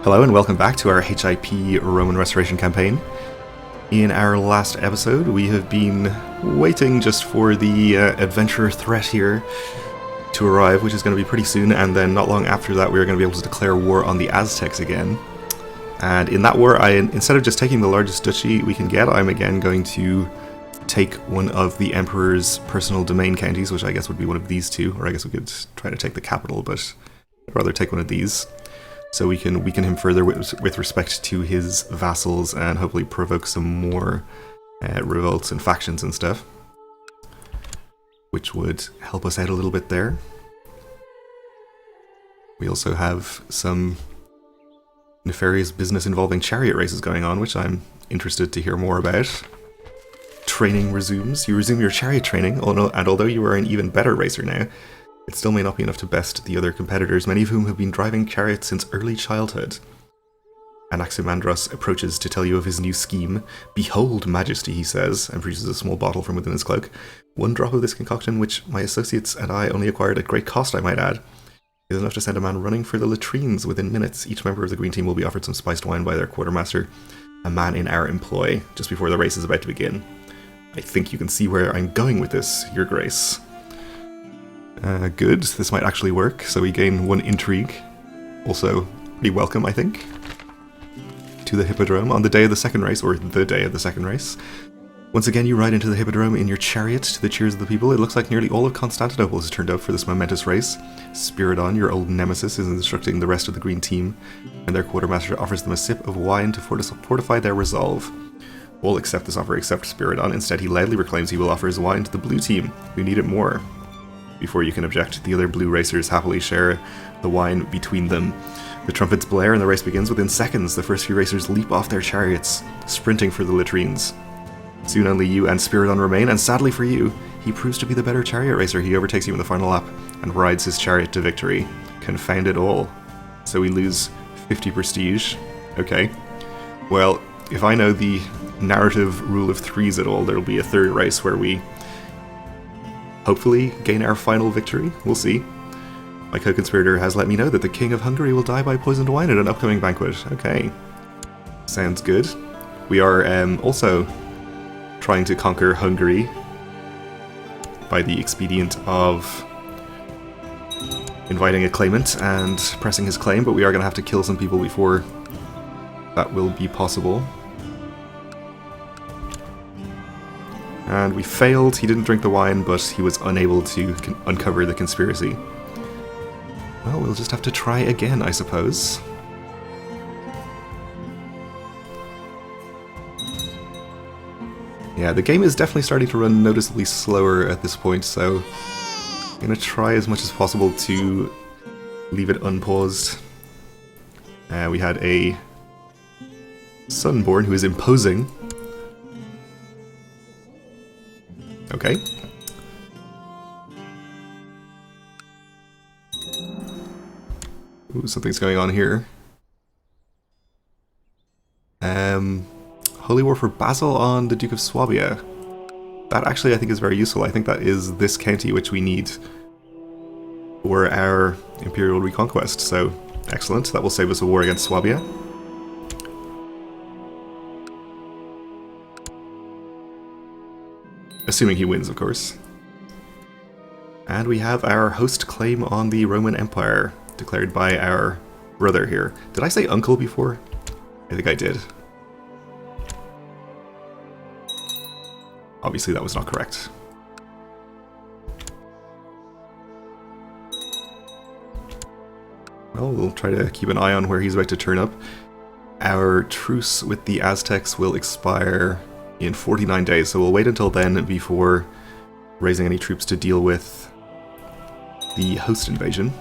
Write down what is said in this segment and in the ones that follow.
Hello and welcome back to our HIP Roman Restoration campaign. In our last episode, we have been waiting just for the adventurer threat here to arrive, which is going to be pretty soon, and then not long after that we are going to be able to declare war on the Aztecs again. And in that war, instead of just taking the largest duchy we can get, I'm again going to take one of the Emperor's personal domain counties, which I guess would be one of these two, or I guess we could try to take the capital, but I'd rather take one of these. So we can weaken him further with respect to his vassals and hopefully provoke some more revolts and factions and stuff, which would help us out a little bit there. We also have some nefarious business involving chariot races going on, which I'm interested to hear more about. Training resumes. You resume your chariot training, and although you are an even better racer now, it still may not be enough to best the other competitors, many of whom have been driving chariots since early childhood. Anaximandros approaches to tell you of his new scheme. "Behold, Majesty," he says, and produces a small bottle from within his cloak. "One drop of this concoction, which my associates and I only acquired at great cost, I might add, is enough to send a man running for the latrines within minutes. Each member of the green team will be offered some spiced wine by their quartermaster, a man in our employ, just before the race is about to begin." I think you can see where I'm going with this, Your Grace. Good, this might actually work, so we gain one intrigue. Also, pretty welcome, I think, to the Hippodrome on the day of the second race, or the day of the second race. Once again, you ride into the Hippodrome in your chariot to the cheers of the people. It looks like nearly all of Constantinople has turned out for this momentous race. Spiridon, your old nemesis, is instructing the rest of the green team, and their quartermaster offers them a sip of wine to fortify their resolve. All accept this offer except Spiridon. Instead, he loudly proclaims he will offer his wine to the blue team, who need it more. Before you can object, the other blue racers happily share the wine between them. The trumpets blare and the race begins. Within seconds, the first few racers leap off their chariots, sprinting for the latrines. Soon only you and Spiridon remain, and sadly for you, he proves to be the better chariot racer. He overtakes you in the final lap and rides his chariot to victory. Confound it all. So we lose 50 prestige. Okay. Well, if I know the narrative rule of threes at all, there'll be a third race where we hopefully gain our final victory. We'll see. My co-conspirator has let me know that the King of Hungary will die by poisoned wine at an upcoming banquet. Okay. Sounds good. We are also trying to conquer Hungary by the expedient of inviting a claimant and pressing his claim, but we are going to have to kill some people before that will be possible. And we failed. He didn't drink the wine, but he was unable to uncover the conspiracy. Well, we'll just have to try again, I suppose. Yeah, the game is definitely starting to run noticeably slower at this point, so I'm going to try as much as possible to leave it unpaused. We had a son born who is imposing. Okay. Ooh, something's going on here. Holy War for Basil on the Duke of Swabia. That actually I think is very useful. I think that is this county which we need for our Imperial Reconquest. So, excellent. That will save us a war against Swabia. Assuming he wins, of course. And we have our host claim on the Roman Empire, declared by our brother here. Did I say uncle before? I think I did. Obviously that was not correct. Well, we'll try to keep an eye on where he's about to turn up. Our truce with the Aztecs will expire in 49 days, so we'll wait until then before raising any troops to deal with the host invasion.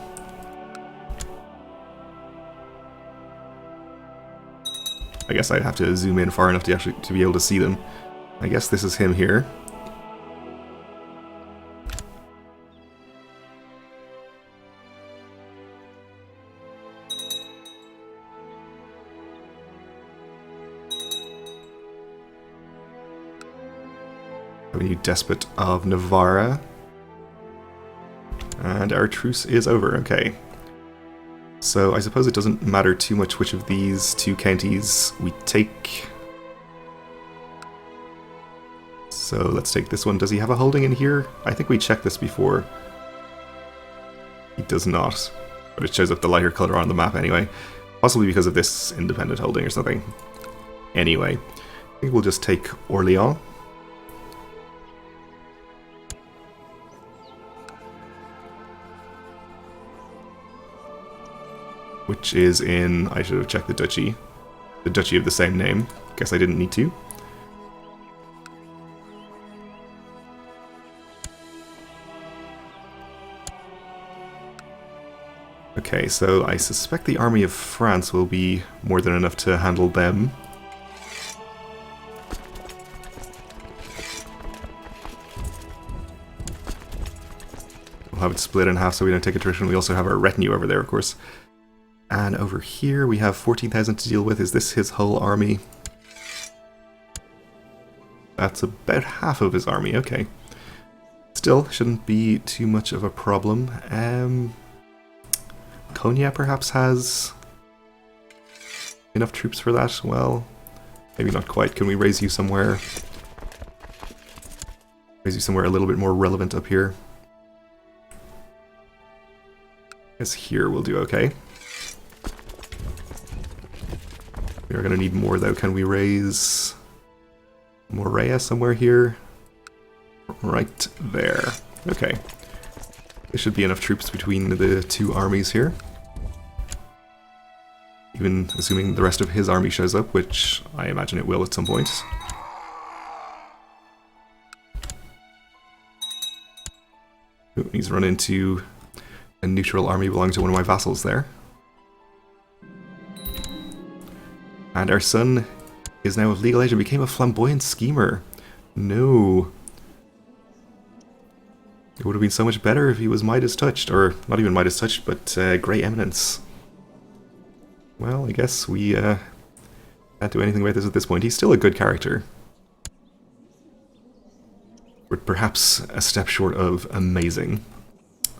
I guess I'd have to zoom in far enough to be able to see them. I guess this is him here. A new despot of Navarra. And our truce is over, okay. So I suppose it doesn't matter too much which of these two counties we take. So let's take this one. Does he have a holding in here? I think we checked this before. He does not, but it shows up the lighter color on the map anyway. Possibly because of this independent holding or something. Anyway, I think we'll just take Orleans. Which is in, I should have checked the duchy of the same name. Guess I didn't need to. Okay, so I suspect the army of France will be more than enough to handle them. We'll have it split in half so we don't take attrition. We also have our retinue over there, of course. And over here we have 14,000 to deal with. Is this his whole army? That's about half of his army, okay. Still, shouldn't be too much of a problem. Konya perhaps has enough troops for that? Well, maybe not quite. Can we raise you somewhere? Raise you somewhere a little bit more relevant up here. I guess here will do okay. We are going to need more though. Can we raise Morea somewhere here? Right there. Okay. There should be enough troops between the two armies here. Even assuming the rest of his army shows up, which I imagine it will at some point. Ooh, he's run into a neutral army belonging to one of my vassals there. And our son is now of legal age and became a flamboyant schemer. No. It would have been so much better if he was Midas touched, or not even Midas touched, but Grey Eminence. Well, I guess we can't do anything about this at this point. He's still a good character. But perhaps a step short of amazing.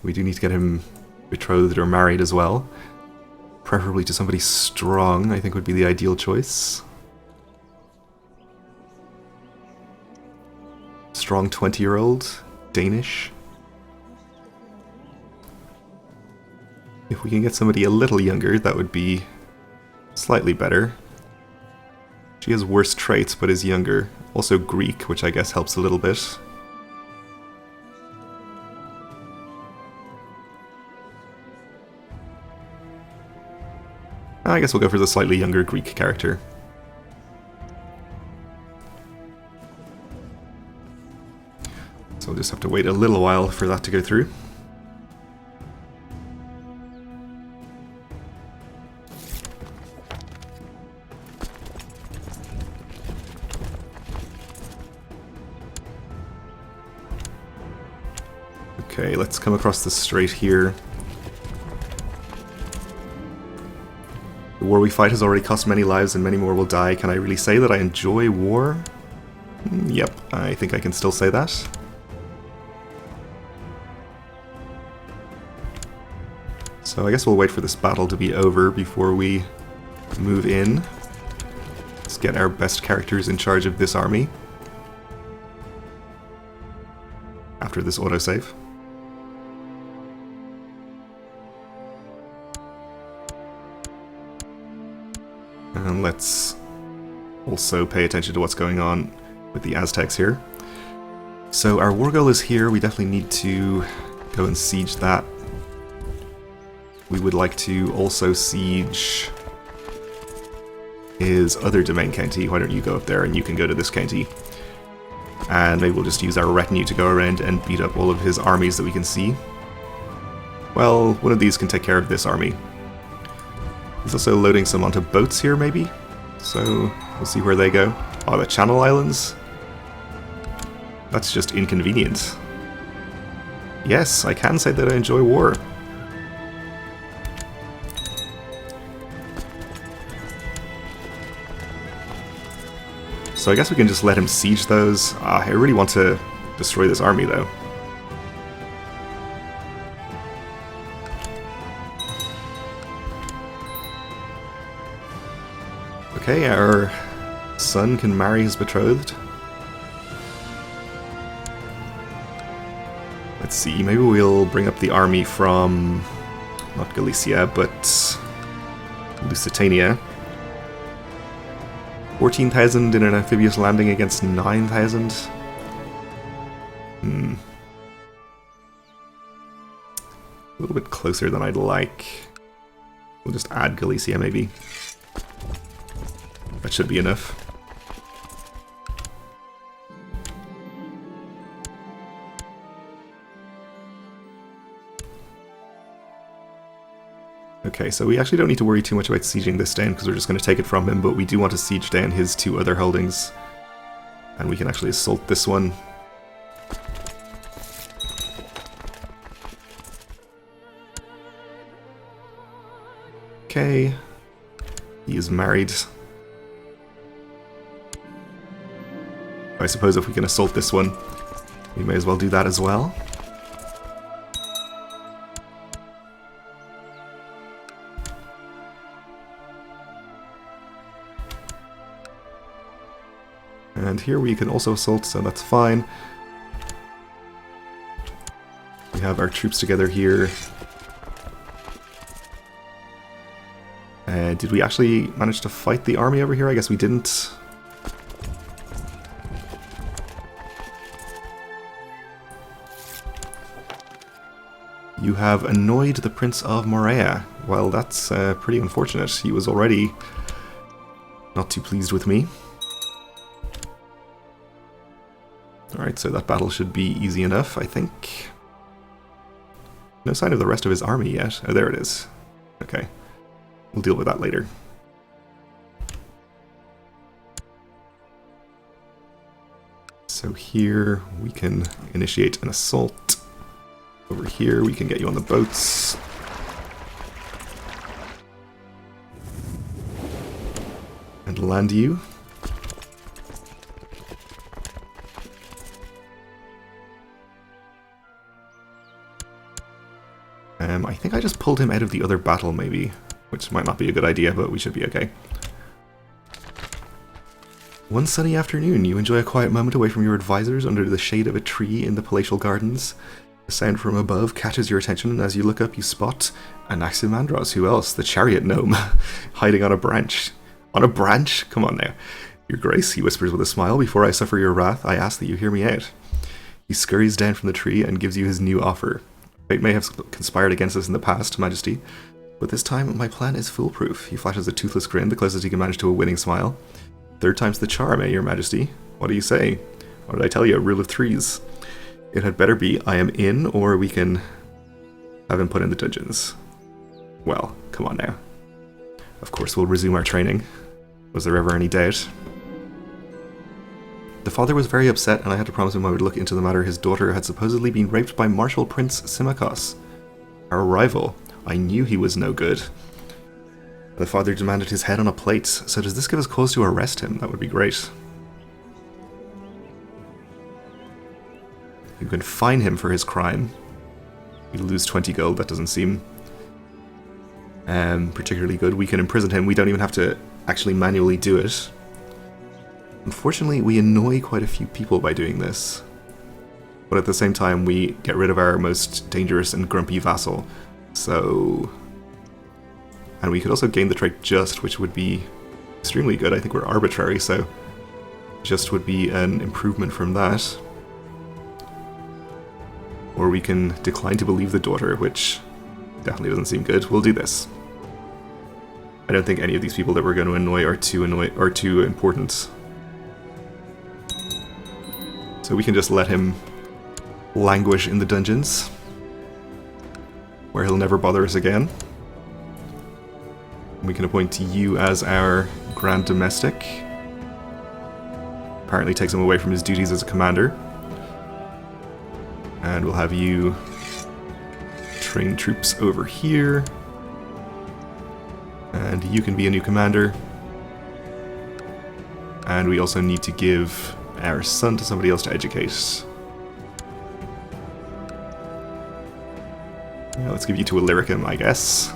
We do need to get him betrothed or married as well. Preferably to somebody strong, I think would be the ideal choice. Strong 20-year-old, Danish. If we can get somebody a little younger, that would be slightly better. She has worse traits, but is younger. Also Greek, which I guess helps a little bit. I guess we'll go for the slightly younger Greek character. So we'll just have to wait a little while for that to go through. Okay, let's come across the strait here. The war we fight has already cost many lives and many more will die. Can I really say that I enjoy war? Yep, I think I can still say that. So I guess we'll wait for this battle to be over before we move in. Let's get our best characters in charge of this army. After this autosave. And let's also pay attention to what's going on with the Aztecs here. So our war goal is here. We definitely need to go and siege that. We would like to also siege his other domain county. Why don't you go up there and you can go to this county. And maybe we'll just use our retinue to go around and beat up all of his armies that we can see. Well, one of these can take care of this army. He's also loading some onto boats here, maybe? So, we'll see where they go. Oh, the Channel Islands? That's just inconvenient. Yes, I can say that I enjoy war. So I guess we can just let him siege those. I really want to destroy this army, though. Okay, our son can marry his betrothed. Let's see, maybe we'll bring up the army from, not Galicia, but Lusitania. 14,000 in an amphibious landing against 9,000. A little bit closer than I'd like. We'll just add Galicia, maybe. That should be enough. Okay, so we actually don't need to worry too much about sieging this down, because we're just going to take it from him, but we do want to siege down his 2 other holdings. And we can actually assault this one. Okay. He is married. I suppose if we can assault this one, we may as well do that as well. And here we can also assault, so that's fine. We have our troops together here. Did we actually manage to fight the army over here? I guess we didn't. You have annoyed the Prince of Morea. Well, that's pretty unfortunate. He was already not too pleased with me. Alright, so that battle should be easy enough, I think. No sign of the rest of his army yet. Oh, there it is. Okay. We'll deal with that later. So here we can initiate an assault. Over here we can get you on the boats. And land you. I think I just pulled him out of the other battle, maybe. Which might not be a good idea, but we should be okay. One sunny afternoon, you enjoy a quiet moment away from your advisors under the shade of a tree in the palatial gardens. A sound from above catches your attention, and as you look up, you spot Anaximandros. Who else? The chariot gnome, hiding on a branch. On a branch? Come on now. Your Grace, he whispers with a smile, before I suffer your wrath, I ask that you hear me out. He scurries down from the tree and gives you his new offer. Fate may have conspired against us in the past, Majesty, but this time my plan is foolproof. He flashes a toothless grin, the closest he can manage to a winning smile. 3rd time's the charm, Your Majesty? What do you say? What did I tell you? Rule of 3s. It had better be I am in, or we can have him put in the dungeons. Well, come on now. Of course we'll resume our training. Was there ever any doubt? The father was very upset, and I had to promise him I would look into the matter. His daughter had supposedly been raped by Martial Prince Symmachus, our rival. I knew he was no good. The father demanded his head on a plate, so does this give us cause to arrest him? That would be great. You can fine him for his crime. We lose 20 gold, that doesn't seem particularly good. We can imprison him, we don't even have to actually manually do it. Unfortunately, we annoy quite a few people by doing this. But at the same time, we get rid of our most dangerous and grumpy vassal. So... And we could also gain the trait Just, which would be extremely good. I think we're arbitrary, so Just would be an improvement from that. Or we can decline to believe the daughter, which definitely doesn't seem good. We'll do this. I don't think any of these people that we're going to annoy are too important. So we can just let him languish in the dungeons, where he'll never bother us again. We can appoint you as our Grand Domestic. Apparently takes him away from his duties as a commander. And we'll have you train troops over here. And you can be a new commander. And we also need to give our son to somebody else to educate. Yeah, let's give you to Illyricum, I guess.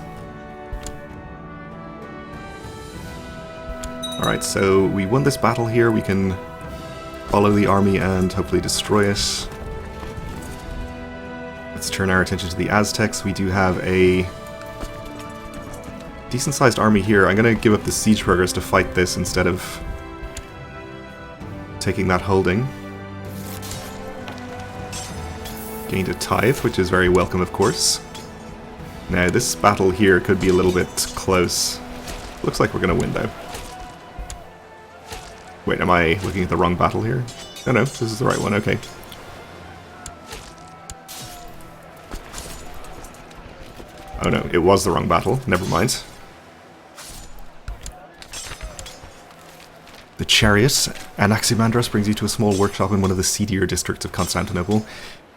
Alright, so we won this battle here. We can follow the army and hopefully destroy it. Let's turn our attention to the Aztecs. We do have a decent-sized army here. I'm going to give up the siege progress to fight this instead of taking that holding. Gained a tithe, which is very welcome, of course. Now, this battle here could be a little bit close. Looks like we're going to win, though. Wait, am I looking at the wrong battle here? Oh no, this is the right one, okay. Oh no, it was the wrong battle, never mind. The chariot. Anaximandros brings you to a small workshop in one of the seedier districts of Constantinople.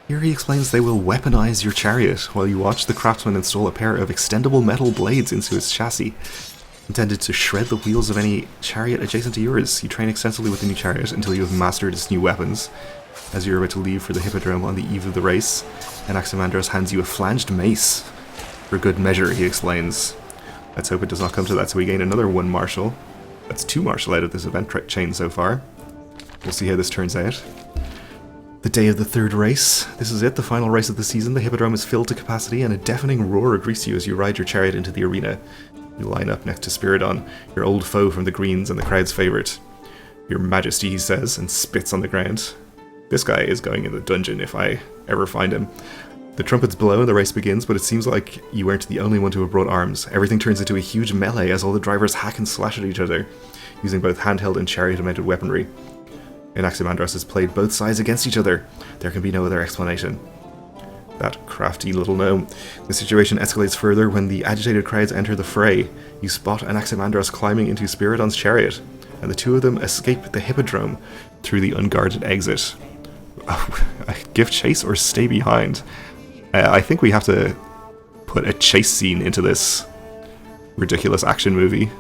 Here he explains they will weaponize your chariot. While you watch, the craftsman install a pair of extendable metal blades into its chassis, intended to shred the wheels of any chariot adjacent to yours. You train extensively with the new chariot until you have mastered its new weapons. As you're about to leave for the Hippodrome on the eve of the race, Anaximandros hands you a flanged mace. For good measure, he explains. Let's hope it does not come to that, so we gain another 1 martial. That's 2 martial out of this event chain so far. We'll see how this turns out. The day of the 3rd race. This is it, the final race of the season. The Hippodrome is filled to capacity, and a deafening roar greets you as you ride your chariot into the arena. You line up next to Spiridon, your old foe from the Greens and the crowd's favourite. Your Majesty, he says, and spits on the ground. This guy is going in the dungeon if I ever find him. The trumpets blow and the race begins, but it seems like you weren't the only one to have brought arms. Everything turns into a huge melee as all the drivers hack and slash at each other, using both handheld and chariot-mounted weaponry. Anaximandros has played both sides against each other. There can be no other explanation. That crafty little gnome. The situation escalates further when the agitated crowds enter the fray. You spot Anaximandros climbing into Spiridon's chariot, and the two of them escape the Hippodrome through the unguarded exit. Give chase or stay behind? I think we have to put a chase scene into this ridiculous action movie.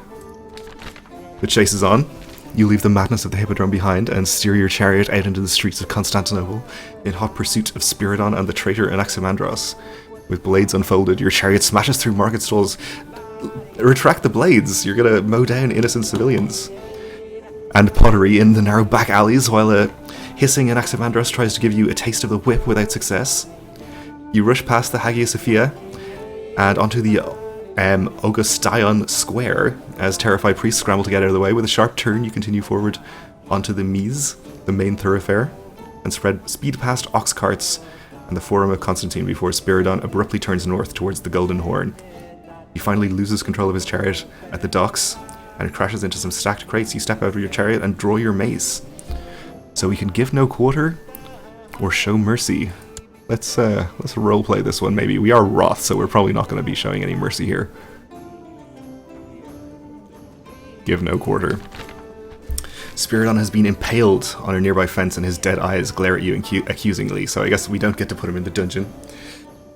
The chase is on. You leave the madness of the Hippodrome behind and steer your chariot out into the streets of Constantinople in hot pursuit of Spiridon and the traitor Anaximandros. With blades unfolded, your chariot smashes through market stalls. Retract the blades, you're gonna mow down innocent civilians. And pottery in the narrow back alleys while a hissing Anaximandros tries to give you a taste of the whip without success. You rush past the Hagia Sophia and onto the Augustaion Square as terrified priests scramble to get out of the way. With a sharp turn, you continue forward onto the Mise, the main thoroughfare, and speed past ox carts and the Forum of Constantine before Spiridon abruptly turns north towards the Golden Horn. He finally loses control of his chariot at the docks, and it crashes into some stacked crates. You step out of your chariot and draw your mace. So we can give no quarter or show mercy. Let's roleplay this one, maybe. We are Roth, so we're probably not going to be showing any mercy here. Give no quarter. Spiridon has been impaled on a nearby fence, and his dead eyes glare at you accusingly, so I guess we don't get to put him in the dungeon.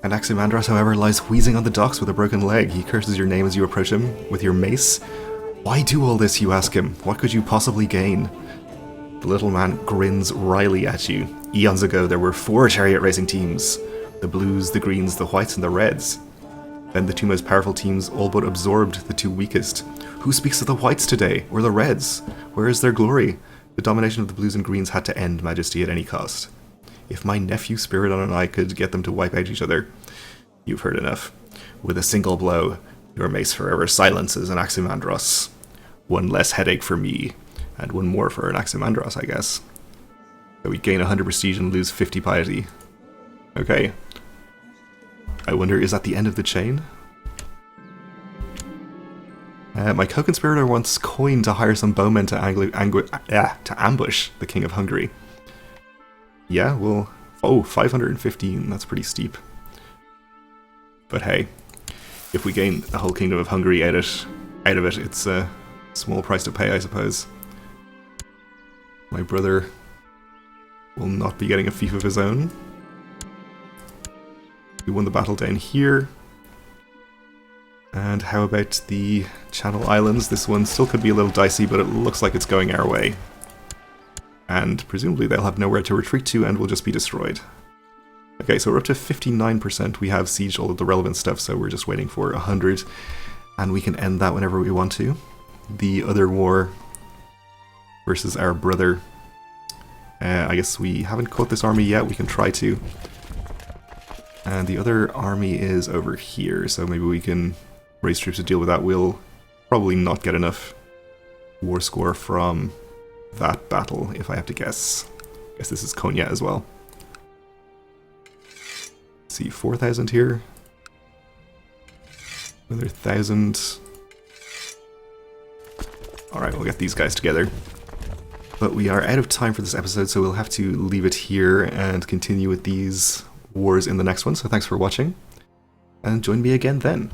Anaximandros, however, lies wheezing on the docks with a broken leg. He curses your name as you approach him with your mace. Why do all this, you ask him? What could you possibly gain? The little man grins wryly at you. Eons ago, there were 4 chariot racing teams. The Blues, the Greens, the Whites, and the Reds. Then the 2 most powerful teams all but absorbed the 2 weakest. Who speaks of the Whites today, or the Reds? Where is their glory? The domination of the Blues and Greens had to end, Majesty, at any cost. If my nephew Spiridon and I could get them to wipe out each other, you've heard enough. With a single blow, your mace forever silences Anaximandros. 1 less headache for me, and 1 more for Anaximandros, I guess. So we gain 100 prestige and lose 50 piety. Okay. I wonder, is that the end of the chain? My co-conspirator wants coin to hire some bowmen to ambush the King of Hungary. Yeah, well... Oh, 515, that's pretty steep. But hey, if we gain the whole Kingdom of Hungary out of it, it's a small price to pay, I suppose. My brother will not be getting a fief of his own. We won the battle down here. And how about the Channel Islands? This one still could be a little dicey, but it looks like it's going our way. And presumably they'll have nowhere to retreat to and will just be destroyed. Okay, so we're up to 59%. We have sieged all of the relevant stuff, so we're just waiting for 100. And we can end that whenever we want to. The other war versus our brother. I guess we haven't caught this army yet, we can try to. And the other army is over here, so maybe we can raise troops to deal with that. We'll probably not get enough war score from that battle, if I have to guess. I guess this is Konya as well. Let's see, 4,000 here. Another 1,000. Alright, we'll get these guys together. But we are out of time for this episode, so we'll have to leave it here and continue with these wars in the next one. So thanks for watching, and join me again then.